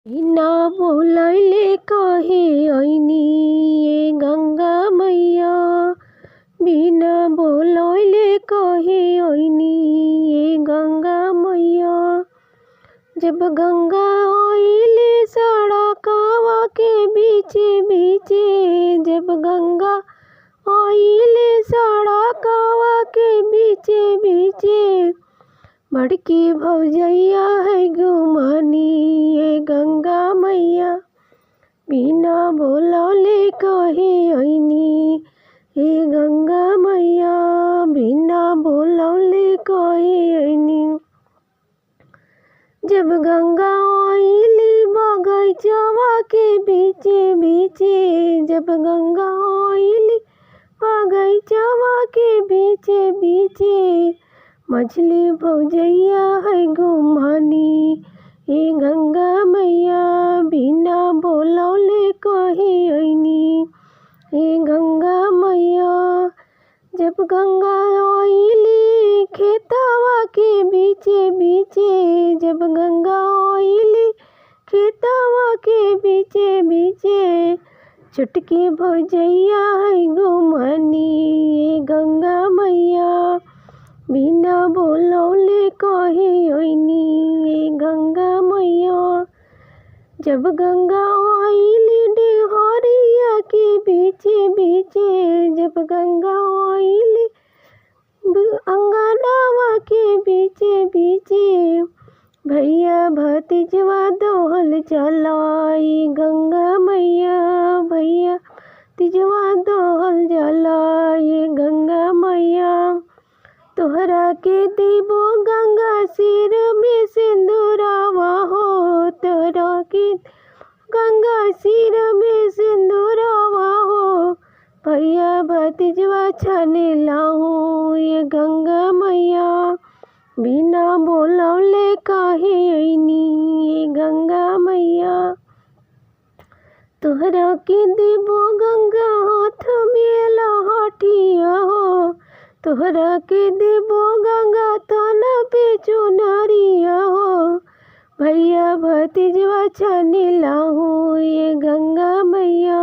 बिना बोलैले कहे अइनी ए गंगा मैया। बिना बोलैले कहे अइनी ए गंगा मैया। जब गंगा आइले सड़कवा के बीचे बीचे। जब गंगा आइले सड़कवा के बीचे बीचे। बड़की भौजैया है घुमानी ए गंगा मैया। बिना बोलौले कहे अइनी ए गंगा मैया। बिना बोलौले कहे अइनी। जब गंगा आइली बगैचवा के बीचे बीचे। जब गंगा आइली बगैचवा के बीचे बीचे। मछली भौजैया है घुमानी ए गंगा मैया। बिना बोलौले कहे अइनी ए गंगा मैया। जब गंगा आइली खेतवा के बीचे बीचे। जब गंगा आइली खेतवा के बीचे बीचे। छोटकी भौजैया है घुमानी ए गंगा मैया। बिना बोलौले कहे अइनी ए गंगा मैया। जब गंगा आइली डेहरिया के बीचे बीचे। जब गंगा आइली अंगनावा के बीचे बीचे। भैया भतीजवा दोहल चलाई गंगा मैया। भैया भतीजवा दोहल चलाई गंगा मैया। तोहरा के देबो गंगा सिर में सिंदूरवा हो। तोहरा के गंगा सिर में सिंदूरवा हो। भैया भतीजवा छाने लाहूँ ये गंगा मैया। बिना बोलौले कहे अइनी ये गंगा मैया। तोहरा के देबो गंगा हाथ में लहठिया हो। तोहरा के देबो गंगा तना पे चुनरिया हो। भैया भतीजवा छाने लाहूँ ये गंगा मैया।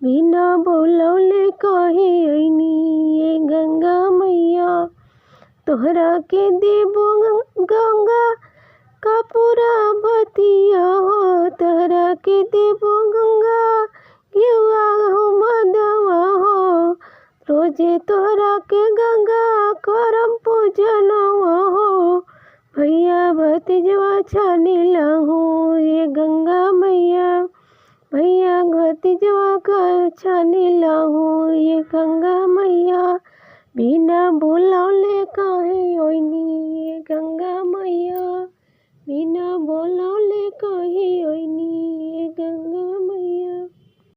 बिना बोलौले कहे अइनी ये गंगा मैया। तोहरा के देबो गंगा कपूरा बतिया हो। तोहरा के देबो गंगा घिउवा हो मदवा हो। रोजे तोहरा के गंगा करम पूजनवा हो। भैया भतीजवा छाने लाहूँ ये गंगा मैया। भैया भतीजवा का छाने लाहूँ ये गंगा मैया। बिना बोलौले कहे अइनी ये गंगा मैया। बिना बोलौले कहे अइनी।